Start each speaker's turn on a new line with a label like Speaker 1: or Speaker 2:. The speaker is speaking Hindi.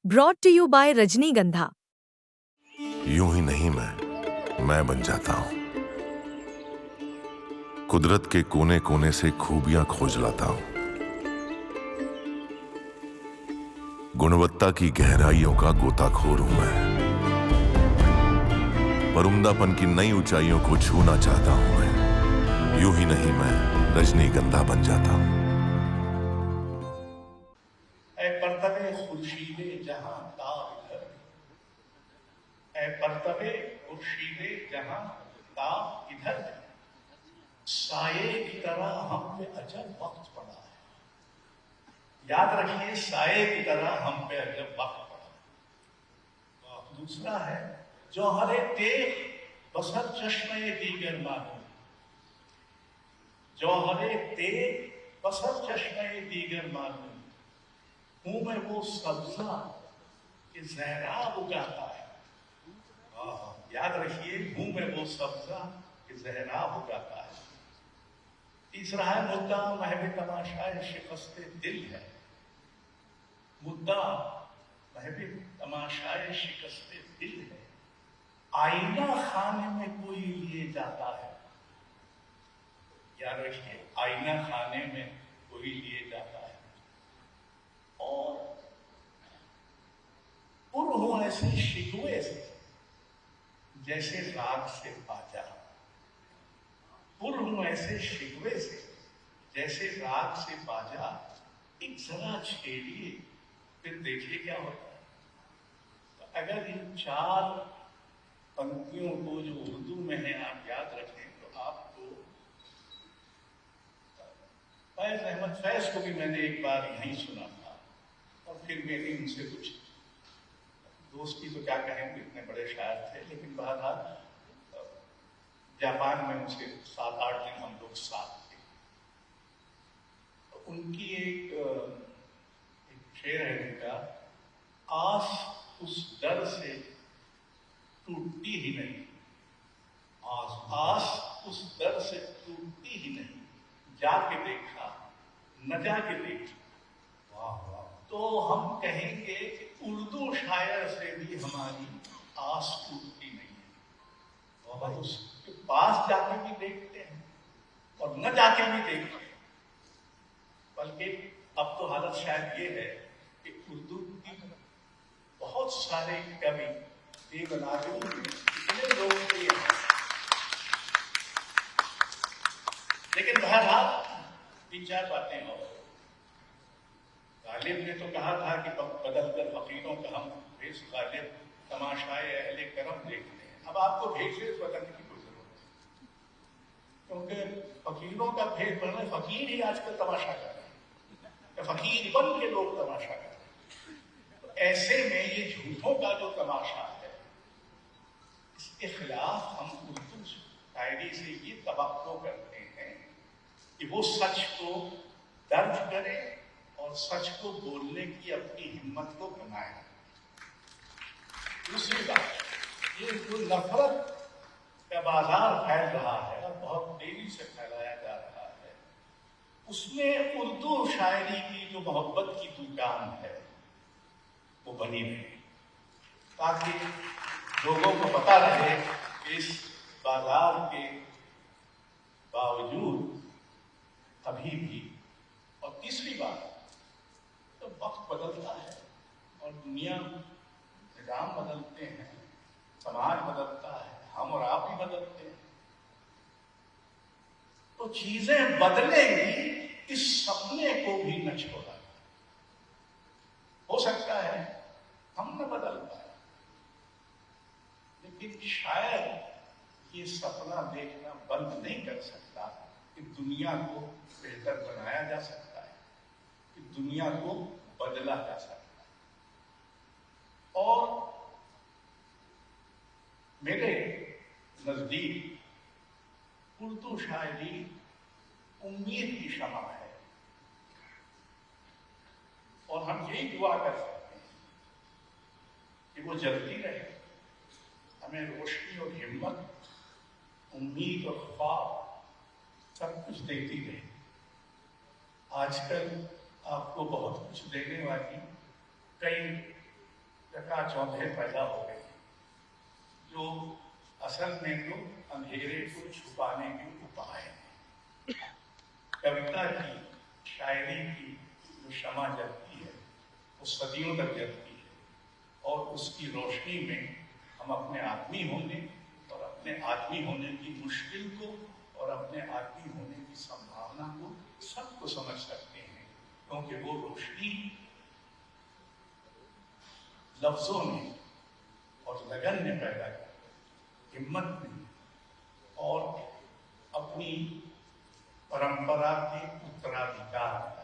Speaker 1: ब्रॉट टू यू बाय रजनीगंधा।
Speaker 2: यूं ही नहीं मैं बन जाता हूं। कुदरत के कोने कोने से खूबियां खोज लाता हूं। गुणवत्ता की गहराइयों का गोताखोर हूं मैं। पर उम्दापन की नई ऊंचाइयों को छूना चाहता हूं मैं। यूं ही नहीं मैं रजनीगंधा बन जाता हूं।
Speaker 3: ऐ परतबे खुर्शीदे जहां ताब इधर, ऐ परतबे खुर्शीदे जहां ताब इधर, साये की तरह हम पे अजब वक्त पड़ा है। याद रखिए, साये की तरह हम पे अजब वक्त पड़ा। दूसरा है जौहरे तेग बसर चश्मे दीगर मालूम, जौहरे तेग बसर चश्मे दीगर मालूम, हूं मैं वो सब्जा कि जहराब उगाता है। याद रखिए, हूं मैं वो सब्जा कि जहराब उगाता है। तीसरा है मुद्दा महब तमाशाए शिकस्ते दिल है, मुद्दा महब तमाशाए शिकस्ते दिल है, आईना खाने में कोई लिए जाता है। याद रखिए, आईना खाने में कोई लिए जाता है। और पुर हूं ऐसे शिकवे से जैसे राग से बाजा, पुर हूं ऐसे शिकवे से जैसे राग से बाजा, एक जरा छेड़िए फिर देखिए क्या होता है। तो अगर इन चार पंक्तियों को जो उर्दू में है आप याद रखें तो आपको, फैज अहमद फैज को भी मैंने एक बार यहीं सुना था और फिर मेरी उनसे कुछ दोस्ती तो क्या कहेंगे, इतने बड़े शायर थे, लेकिन बहरहाल जापान में उनसे 7-8 दिन हम लोग साथ थे। तो उनकी एक शेर है उनका, आस उस डर से टूटती ही नहीं, आस उस डर से टूटती ही नहीं, जाके देखा न जाके देखा। वाह वाह। तो हम कहेंगे कि उर्दू शायर से भी हमारी आस टूटती नहीं है, और उसके पास जाके भी देखते हैं और न जाके भी देखते हैं। बल्कि अब तो हालत शायद ये है कि उर्दू की बहुत सारे कवि देवनागरी में इतने लोकप्रिय हैं, लेकिन बहरहाल 3-4 बातें और। गालिब ने तो कहा था कि बदल कर फकीरों का हम भेष गालिब तमाशाए अहले करम देखते हैं। अब आपको भेष बदलने की कोई जरूरत नहीं, क्योंकि फकीरों का भेष बदलने, फकीर ही आजकल तमाशा कर रहे हैं, फकीर बन के लोग तमाशा कर रहे हैं। तो ऐसे में ये झूठों का जो तमाशा है, इसके खिलाफ हम उर्दू शायरी से ये तवक्को करते हैं कि वो सच को दर्ज करे और सच को बोलने की अपनी हिम्मत को बनाए। दूसरी बात, ये जो नफरत का बाजार फैल रहा है और बहुत तेजी से फैलाया जा रहा है, उसमें उर्दू शायरी की जो मोहब्बत की दुकान है वो बनी रहे, ताकि लोगों को पता रहे कि इस बाजार के बावजूद अभी भी। और तीसरी बात, तो वक्त बदलता है और दुनिया, निजाम बदलते हैं, समाज बदलता है, हम और आप भी बदलते हैं, तो चीजें बदलेंगी, इस सपने को भी न छोड़ा। हो सकता है हम न बदल पाए, लेकिन शायद ये सपना देखना बंद नहीं कर सकता कि दुनिया को बेहतर बनाया जा सकता है, कि दुनिया को बदला जा सकता है। और मेरे नजदीक उर्दू शायरी उम्मीद की शमा है, और हम यही दुआ कर सकते हैं कि वो जलती रहे, हमें रोशनी और हिम्मत, उम्मीद और ख्वाब सब कुछ देती रहे। आजकल आपको बहुत कुछ देने वाली कई चकाचौंधे पैदा हो गए जो असल में तो अंधेरे को छुपाने के उपाय हैं। कविता की, शायरी की जो क्षमा जलती है वो सदियों तक जलती है और उसकी रोशनी में हम अपने आदमी होने और अपने आदमी होने की मुश्किल को और अपने आदमी होने की संभावना को सबको समझ सकते हैं, क्योंकि वो रोशनी लफ्जों में और लगन में पैदा की, हिम्मत में और अपनी परंपरा के उत्तराधिकार